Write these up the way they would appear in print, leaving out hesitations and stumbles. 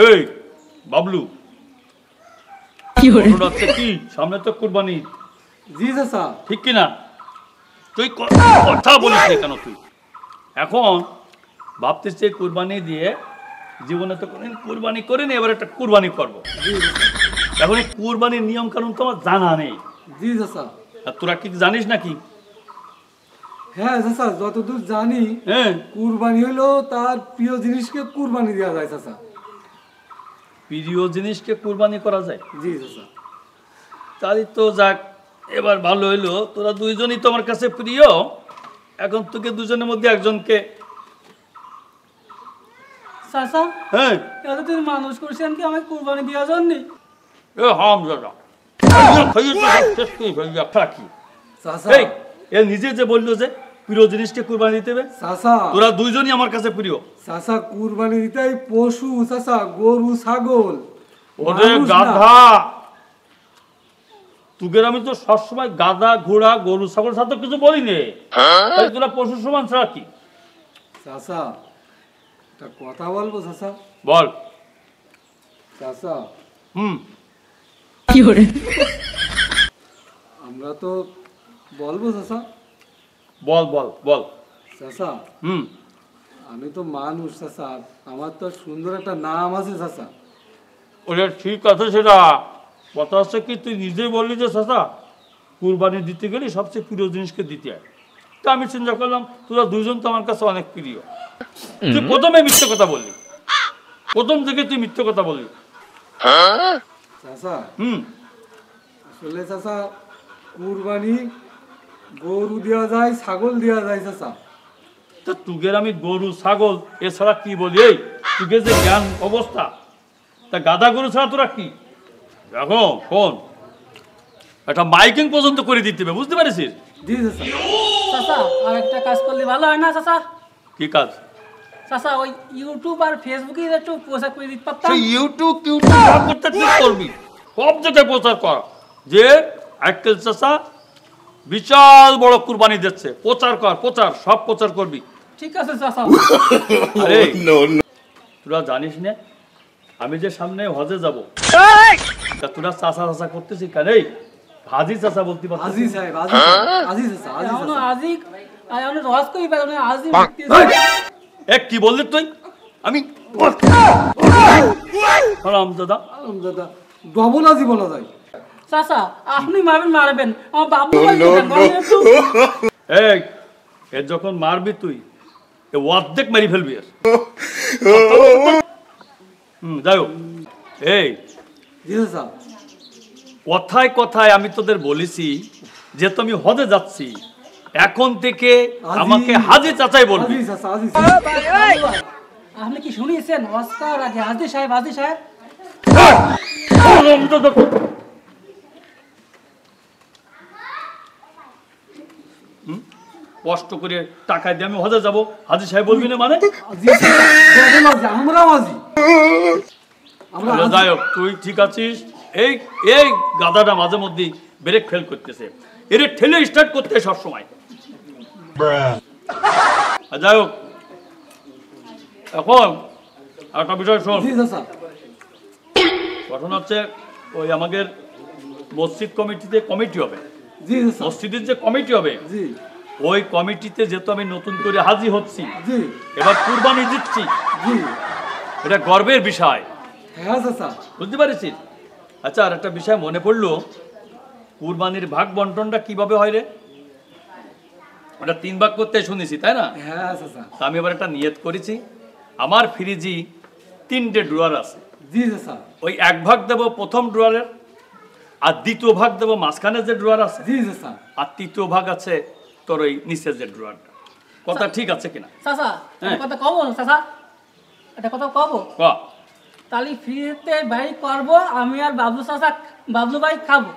এই বাবলু কি সামনে তো কুরবানি। জি চাচা। ঠিক কিনা? তুই কথা বলিস না কেন? তুই এখন ভাবতেছিস কুরবানি দিয়ে জীবনে তো কোনদিন কুরবানি করিনি, এবার একটা কুরবানি করবো। এখন এই কুরবানির নিয়ম কানুন তো আমার জানা নেই। জি চাচা। আর তোরা কি জানিস নাকি? হ্যাঁ চাচা, যতদূর জানি কুরবানি হলো তার প্রিয় জিনিসকে কুরবানি দেওয়া যায় চাচা। প্রিয় জিনিসকে কুরবানি করা যায়? জি চাচা। তাহলে তো যাক, এবার ভালো হইলো, তোরা দুইজনই তো আমার কাছে প্রিয়। এখন তোকে দুজনের মধ্যে একজনকে চাচা, হ্যাঁ এতদিন মানুষ করছেন কি আমি কুরবানি দেওয়ার জন্য? এ হাম দাদা এ নিজে যে বললো যে প্রিয় জিনিসকে কুরবানি দিতে হবে, চাচা তোরা দুইজনই আমার কাছে প্রিয়। চাচা কুরবানি দিতে পশু চাচা, গরু ছাগল। ওরে গাধা, তোদের আমি তো সবসময় গাধা ঘোড়া গরু ছাগল সাথে কিছু বলি নে, তোরা পশু সমান ছাড়া কি? চাচা একটা কথা বলবো চাচা? বল। চাচা কি করে আমরা তো বলবো চাচা? বল বল বল। চাচা আমি তো মানুষ চাচা, আমার তো সুন্দর একটা নাম আছে চাচা। ওটা ঠিক আছে, সেটা কথা হচ্ছে কি তুই নিজেই বললি যে চাচা কুরবানি দিতে গেলে সবচেয়ে প্রিয় জিনিসকে দিতে হয়। তা আমি চিন্তা করলাম তোরা দুইজন তো আমার কাছে অনেক প্রিয়। তুই প্রথমে মিথ্যে কথা বললি, প্রথম থেকে তুই মিথ্যে কথা বললি। চাচা আসলে চাচা কুরবানি গরু দেওয়া যায়, ছাগল দেওয়া যায় চাচা। তা তুগের আমি গরু ছাগল এছাড়া কি বলি? এই তুগে যে জ্ঞান অবস্থা, তা গাধা গরু ছাড়া তোরা কি? দেখো শোন, একটা মাইকিং পর্যন্ত করে দিতে হবে, বুঝতে পারিস? জি চাচা। চাচা আর একটা কাজ করলে ভালো হয় না চাচা? কি কাজ? চাচা ওই ইউটিউব আর ফেসবুকে একটু প্রচার করে দিতে পারতাম। ইউটিউব করতে কি করবি? সব জায়গায় প্রচার কর যে আজকাল চাচা বিশাল বড় কুরবানি দিচ্ছে, প্রচার কর, প্রচার সব প্রচার করবি। ঠিক আছে চাচা। আরে তোরা জানিস না আমি যে সামনে হজে যাব, তা তোরা চাচা চাচা করতেছিস কেন? এই হাজি চাচা বলতে পারছিস? হাজি সাহেব, হাজি হাজি চাচা, হাজি চাচা। আজি আমি রস কই পাই না, আজি এক কি বললি তুই? আমি হারাম দাদা, হারাম দাদা ডবল আজি বলা যায়। চাচা আপনি মারবেন আমার বাবু। এই এর যখন মারবি তুই এ অর্ধেক মারি ফেলবি। আর যাই হোক, এই কথায় কথায় আমি তোদের বলেছি যে তুমি হজে যাচ্ছি, এখন থেকে আমাকে হাজি চাচাই বলবি। আপনি কি শুনিয়েছেন অস্কার আগে হাজি সাহেব, হাজি সাহেব? কষ্ট করে টাকা দিয়ে আমি হজে যাবো, হাজি সাহেব বলবি না মানে? যাই হোক, তুই ঠিক আছিস। এই এই গাধাটা মাঝে মধ্যে ব্রেক ফেল করতেছে, এর ঠেলে স্টার্ট করতে সব সময়। যাই হোক, এখন একটা বিষয় শোন। ঘটনা হচ্ছে ওই আমাদের মসজিদ কমিটিতে কমিটি হবে, মসজিদের যে কমিটি হবে ওই কমিটিতে যেহেতু আমি নতুন করে হাজি হচ্ছি, এবার কুরবানি দিচ্ছি, এটা গর্বের বিষয়, বুঝতে পারিস? আচ্ছা, আর একটা বিষয় মনে পড়লো, কুরবানির ভাগ বন্টনটা কিভাবে হয় রে? ওটা 3 ভাগ করতে শুনেছি, তাই না? আমি এবার একটা নিয়ত করেছি, আমার ফ্রিজি 3টে ড্রয়ার আছে, ওই 1 ভাগ দেবো প্রথম ড্রয়ারের, আর 2য় ভাগ দেবো মাঝখানে যে ড্রয়ার আছে, আর 3য় ভাগ আছে তোর ওই নিচের যে ড্রয়ারটা। কথা ঠিক আছে কিনা? চাচা কথা কব চাচা, এটা কথা কব। তাহলে ফ্রিতে ভাই করবো, আমি আর বাবলু চাচা, বাবলু ভাই খাবো।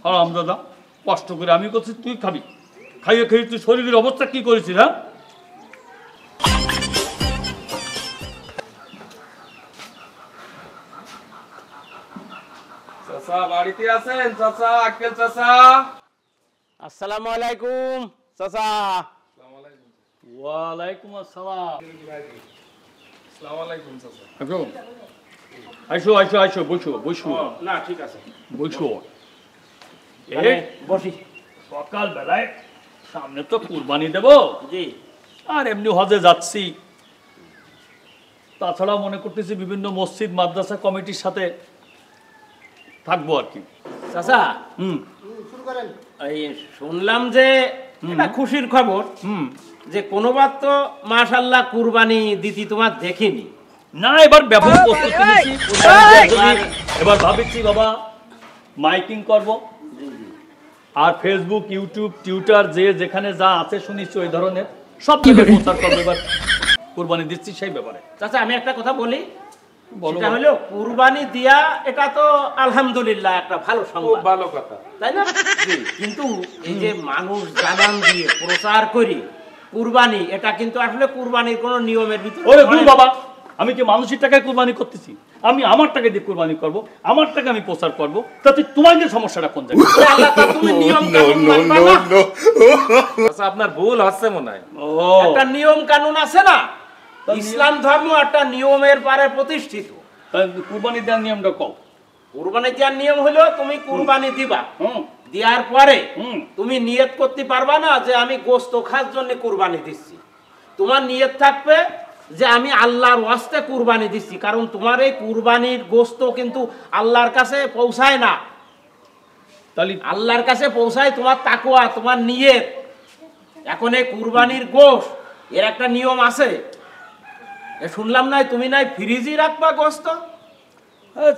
হারাম দাদা, কষ্ট করে আমি করছি, তুই খাবি, খাইয়ে খেয়ে তুই শরীরের অবস্থা কি করেছিস? হ্যাঁ, চাচা বাড়িতে আছেন? চাচা, আক্কেল চাচা। আসসালামু আলাইকুম চাচা। ওয়ালাইকুম আসসালাম। আসসালামু আলাইকুম চাচা। আইসো আইসো আইসো বসো বসো। না ঠিক আছে বসো। বসি। সকাল বেলায় সামনে তো কুরবানি দেব, জি আর এমনি হজে যাচ্ছি, তাছাড়া মনে করতেছি বিভিন্ন মসজিদ মাদ্রাসা কমিটির সাথে থাকবো আর কি। চাচা হুম এই শুনলাম যে এটা খুশির খবর যে কোনোবার তো মাশাআল্লাহ কুরবানি দিতি তোমার দেখিনি। না, এবার ব্যাপক প্রস্তুতি নিচ্ছি। এবার ভাবছি বাবা মাইকিং করব, আর ফেসবুক ইউটিউব টুইটার যে যেখানে যা আছে শুনিছি ওই ধরনের সব জায়গায় প্রচার করবো। এবার কুরবানি দিচ্ছি সেই ব্যাপারে। চাচা আমি একটা কথা বলি, বলো। সেটা হলো কুরবানি দিয়া এটা তো আলহামদুলিল্লাহ একটা ভালো খুব সংবাদ, ভালো কথা। তাই না? কিন্তু এই যে মানুষ জানান দিয়ে প্রচার করি কুরবানি, এটা কিন্তু আসলে কুরবানির কোনো নিয়মের ভিতরে ওরে পড়ে গুরু না। বাবা, আমি কি মানুষের টাকায় কুরবানি করতেছি? আমি আমার টাকা দিয়ে কুরবানি করব, আমার টাকা আমি প্রচার করব, তাতে তোমার যে সমস্যাটা কোন জায়গায়? আল্লাহ তো তুমি নিয়ম কানুন মানবা না। চাচা আপনার ভুল হচ্ছে মনে হয়। ও একটা নিয়ম কানুন আছে না, ইসলাম ধর্ম একটা নিয়মের পারে প্রতিষ্ঠিত। কুরবানি দেওয়ার নিয়মটা কও। কুরবানি দেওয়ার নিয়ম হলো তুমি কুরবানি দিবা, হুম দেওয়ার পরে হুম তুমি নিয়ত করতে পারবা না যে আমি গোশত খাওয়ার জন্য কুরবানি দিচ্ছি। তোমার নিয়ত থাকবে যে আমি আল্লাহর ওয়াস্তে কুরবানি দিচ্ছি, কারণ তোমার এই কুরবানির গোশত কিন্তু আল্লাহর কাছে পৌঁছায় না। তাহলে আল্লাহর কাছে পৌঁছায় তোমার তাকওয়া, তোমার নিয়ত। এখন এই কুরবানির গোশত এর একটা নিয়ম আছে। শুনলাম নাই তুমি নাই ফ্রিজে রাখবা গোশত।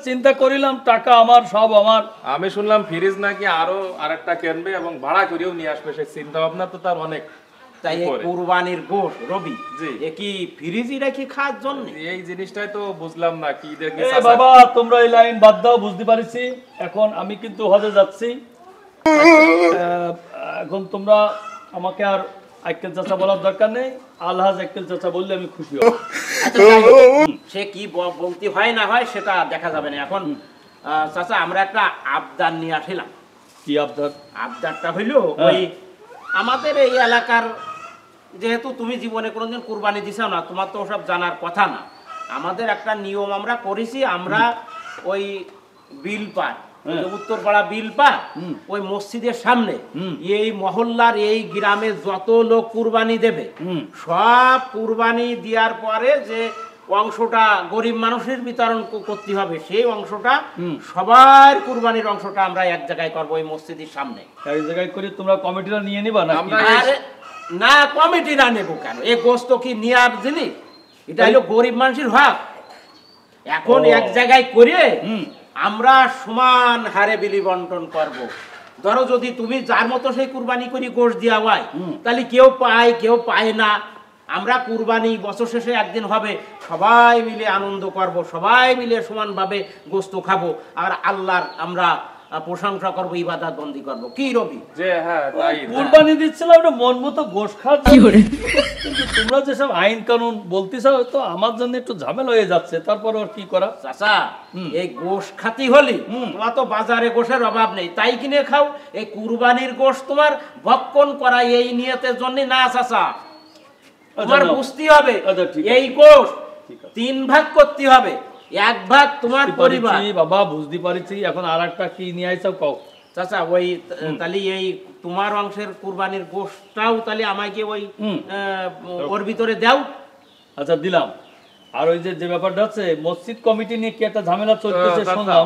চিন্তা করিলাম টাকা আমার, সব আমার। আমি শুনলাম ফ্রিজ নাকি আরো আরেকটা কিনবে এবং ভাড়া করেও নিয়ে আসবে, সেই চিন্তা ভাবনা তো তার অনেক। তাই এই উপরে। কুরবানির গোশত রবি জি। এ কি ফ্রিজে রেখে খাওয়ার জন্য? এই জিনিসটাই তো বুঝলাম না কি দেখি এ বাবা, তোমরা এই লাইন বাদ দাও, বুঝতে পারছি। এখন আমি কিন্তু হজে যাচ্ছি। এখন তোমরা আমাকে আর আইকেল চাচা বলার দরকার নেই, আলহাজ আইকেল চাচা বললে আমি খুশি হব। আচ্ছা, যাই হোক, সে কি বলতে হয় না হয় সেটা দেখা যাবে না। এখন চাচা আমরা একটা আবদার নিয়ে আসলাম। কি আবদার? আবদারটা হইলো ওই আমাদের এই এলাকার, যেহেতু তুমি জীবনে কোনোদিন কুরবানি দিছাও না, তোমার তো ওসব জানার কথা না। আমাদের একটা নিয়ম আমরা করেছি, আমরা ওই বিল পার, উত্তরপাড়া বিল পার, ওই মসজিদের সামনে এই মহল্লার এই গ্রামে যত লোক কুরবানি দেবে সব কুরবানি দেওয়ার পরে যে অংশটা গরিব মানুষের বিতরণ করতে হবে, সেই অংশটা সবার কুরবানির অংশটা আমরা এক জায়গায় করবো ওই মসজিদের সামনে। এক জায়গায় করে তোমরা কমিটিটা নিয়ে নিবা না? আরে না, কমিটি না নেবো কেন? এই গোস্ত কি নেওয়ার জিনিস? এটা হলো গরিব মানুষের হক। এখন এক জায়গায় করে আমরা সমান হারে বিলি বন্টন করব। ধরো যদি তুমি যার মতো সেই কুরবানি করি গোশত দেওয়া হয়, তাহলে কেউ পায় কেউ পায় না। আমরা কুরবানি বছর শেষে একদিন হবে, সবাই মিলে আনন্দ করব, সবাই মিলে সমানভাবে গোশত খাবো, আর আল্লাহর আমরা প্রশংসা করবো, ইবাদত বন্দি করবো। কি রবি? যে হ্যাঁ তাই। কুরবানি দিচ্ছিলাম ওটা মন মতো গোশ খাওয়ার জন্য। কিন্তু তোমরা যেসব আইন কানুন বলতেছ তো আমার জন্য একটু ঝামেলা হয়ে যাচ্ছে। তারপর আর কি করা? চাচা এই গোশ খাতি হলি তোমার তো বাজারে গোশের অভাব নেই, তাই কিনে খাও। এই কুরবানির গোশ তোমার ভক্ষণ করা এই নিয়তের জন্য না চাচা। তোমার বুঝতে হবে এই গোশ 3 ভাগ করতে হবে। 1 ভাগ তোমার পরিবার। বাবা বুঝতে পারছি, এখন আর একটা কি নিয়ে আইসাও কও। চাচা ওই তাহলে এই তোমার অংশের কুরবানির গোশটাও তাহলে আমাকে ওই ওর ভিতরে দাও। আচ্ছা দিলাম। আর ওই যে ব্যাপারটা আছে মসজিদ কমিটি নিয়ে কি একটা ঝামেলা চলতেছে শুনলাম।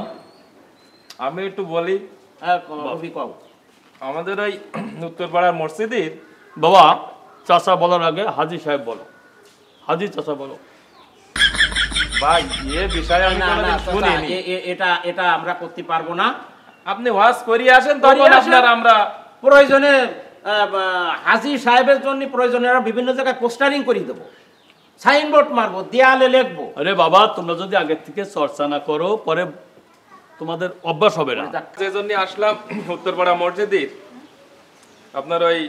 আমি একটু বলি। রবি কও। আমাদের ওই উত্তরপাড়ার মসজিদের বাবা, চাচা বলার আগে হাজি সাহেব বলো। হাজি চাচা বলো। ভাই এ বিষয়ে আমি না না কোনোদিন চাচা, শুনিনি। এটা আমরা করতে পারবো না। আপনি ওয়াজ করিয়ে আসেন, তখন আপনার আমরা প্রয়োজনে হাজি সাহেবের জন্য প্রয়োজনে বিভিন্ন জায়গায় পোস্টারিং করে দেবো, সাইনবোর্ড মারবো, দেয়ালে লিখবো। আরে বাবা, তোমরা যদি আগে থেকে চর্চা না করো পরে তোমাদের অভ্যাস হবে না। যে জন্য আসলাম উত্তরপাড়া মসজিদের, আপনার ওই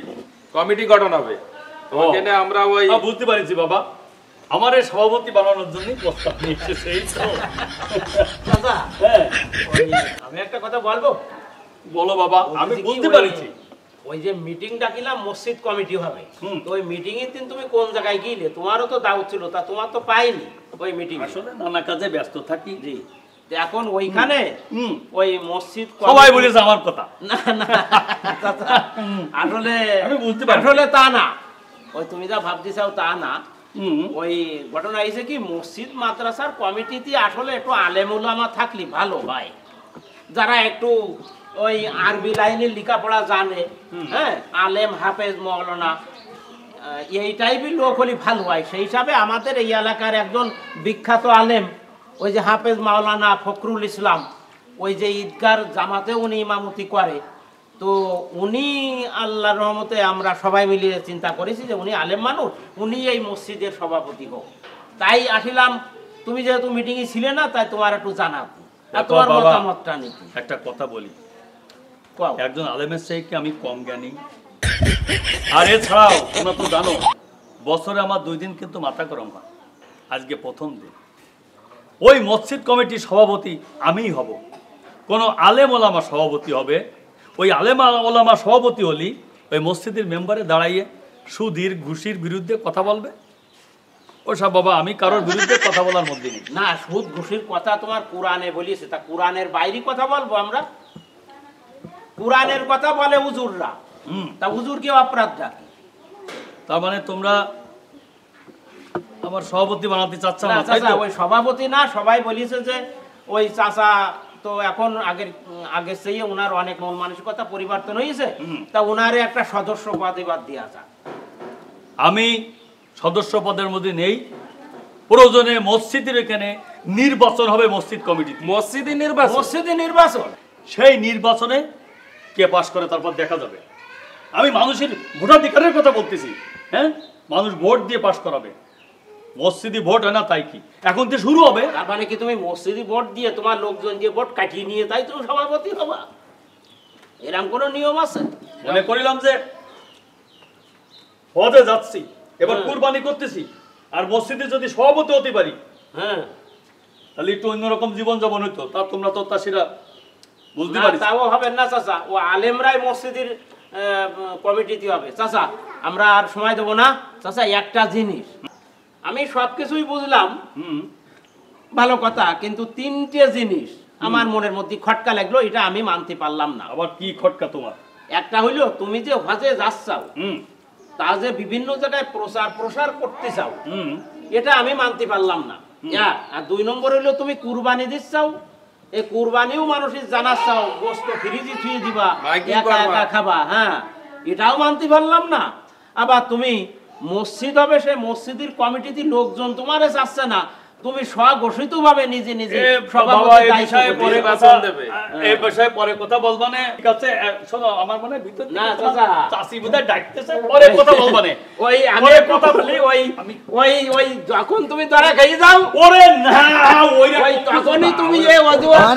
কমিটি গঠন হবে। ওখানে আমরা ওই বুঝতে পারছি বাবা, আমার এই সভাপতি বানানোর জন্য প্রস্তাব নিয়ে এসেছে। এই তো। চাচা, হ্যাঁ, আমি একটা কথা বলবো। বলো বাবা। আমি বুঝতে পারছি ওই যে মিটিং ডাকিলাম মসজিদ কমিটি হবে, তো ওই মিটিং এর দিন তুমি কোন জায়গায় গিলে? তোমারও তো দাওয়াত ছিল, তা তোমার তো পাইনি ওই মিটিং। আসলে নানা কাজে ব্যস্ত থাকি। জি, এখন ওইখানে ওই মসজিদ সবাই বলেছে আমার কথা। না না আসলে আমি বুঝতে পারি, আসলে তা না, ওই তুমি যা ভাবতেছাও তা না। ওই ঘটনা হয়েছে কি, মসজিদ মাদ্রাসার কমিটিতে আসলে একটু আলেম উলামা থাকলে ভালো ভাই, যারা একটু ওই আরবি লাইনের লেখাপড়া জানে, হ্যাঁ, আলেম হাফেজ মৌলানা এই টাইপের লোক হলে ভালো হয়। সেই হিসাবে আমাদের এই এলাকার একজন বিখ্যাত আলেম, ওই যে হাফেজ মাওলানা ফখরুল ইসলাম, ওই যে ঈদগার জামাতে উনি ইমামতি করে, তো উনি আল্লাহর রহমতে আমরা সবাই মিলিয়ে চিন্তা করেছি যে উনি আলেম মানুষ, উনি এই মসজিদের সভাপতি হোক। তাই আসলাম, তুমি যেহেতু মিটিংয়ে ছিলে না, তাই তোমার একটু জানাবো, তোমার মতামতটা নিতে। একটা কথা বলি, একজন আলেমের চাইতে আমি কম জ্ঞানী। আর এছাড়াও তোমরা তো জানো, বছরে আমার 2 দিন কিন্তু মাথা গরম হয়। আজকে প্রথম দিন, ওই মসজিদ কমিটির সভাপতি আমিই হব। কোনো আলেম ওলামা সভাপতি হবে। ওই আলেম ওলামা সভাপতি হলি ওই মসজিদের মেম্বারে দাঁড়াইয়ে সুদীর ঘুষির বিরুদ্ধে কথা বলবে। ওসব বাবা, আমি কারোর বিরুদ্ধে কথা বলার মধ্যে নেই। না, সুদ ঘুষির কথা তোমার কোরআনে বলিয়েছে, তা কোরআনের বাইরে কথা বলবো আমরা? কোরআনের কথা বলে হুজুররা, তা হুজুর কেউ অপরাধ রাখে? তার মানে তোমরা আমার সভাপতি বানাতে চাচ্ছ না? ওই সভাপতি না, সবাই বলিয়েছে যে ওই চাচা তো এখন আগের চেয়ে ওনার অনেক মন মানসিকতা পরিবর্তন হয়েছে, তা ওনারে একটা সদস্য পদে বাদ দেওয়া যাক। আমি সদস্য পদের মধ্যে নেই। প্রয়োজনে মসজিদের এখানে নির্বাচন হবে, মসজিদ কমিটি মসজিদে নির্বাচন, সেই নির্বাচনে কে পাস করে তারপর দেখা যাবে। আমি মানুষের ভোটাধিকারের কথা বলতেছি। হ্যাঁ, মানুষ ভোট দিয়ে পাস করাবে। মসজিদি ভোট হয় না তাই কি এখন তো শুরু হবে? তার মানে কি তুমি মসজিদি ভোট দিয়ে তোমার লোকজন দিয়ে ভোট কাটিয়ে নিয়ে তাই তুমি সভাপতি হবা? এরকম কোনো নিয়ম আছে? মনে করিলাম যে হজে যাচ্ছি, এবার কুরবানি করতেছি, আর মসজিদে যদি সভাপতি হতে পারি, হ্যাঁ, তাহলে একটু অন্যরকম জীবন যাপন হইতো। তা তোমরা তো তাসিরা বুঝতে পারি। তাও হবে না চাচা, ও আলেমরাই মসজিদের কমিটিতে হবে। চাচা আমরা আর সময় দেবো না। চাচা একটা জিনিস, আমি সবকিছুই বুঝলাম, ভালো কথা, কিন্তু 3টে জিনিস আমার মনের মধ্যে খটকা লাগলো, এটা আমি মানতে পারলাম না। আবার কি খটকা তোমার? একটা হইলো, তুমি যে হজে যাচ্ছাও, তা যে বিভিন্ন জায়গায় প্রসার করতে চাও, এটা আমি মানতে পারলাম না। আর 2 নম্বর হইলো, তুমি কুরবানি দিচ্ছাও, এই কুরবানিও মানুষের জানাচ্ছাও, গোস্ত ফ্রিজে থুয়ে দিবা, একা একা খাবা, হ্যাঁ, এটাও মানতে পারলাম না। আবার তুমি মসজিদ হবে, সে মসজিদের কমিটিতে লোকজন তোমারে চাচ্ছে না, তুমি স্বঘোষিত ভাবে নিজে নিজে এই বিষয়ে পরে কথা বলবা না, ঠিক আছে? শোনো, আমার মনে ভিতর না চাচা, চাচি বোধহয় ডাকতেছে, পরে কথা বলবা না। ওই আমি কথা বলি, ওই যখন তুমি ধরা খেয়ে যাও, ওরে না, ওই তখনই তুমি এই অজুহাত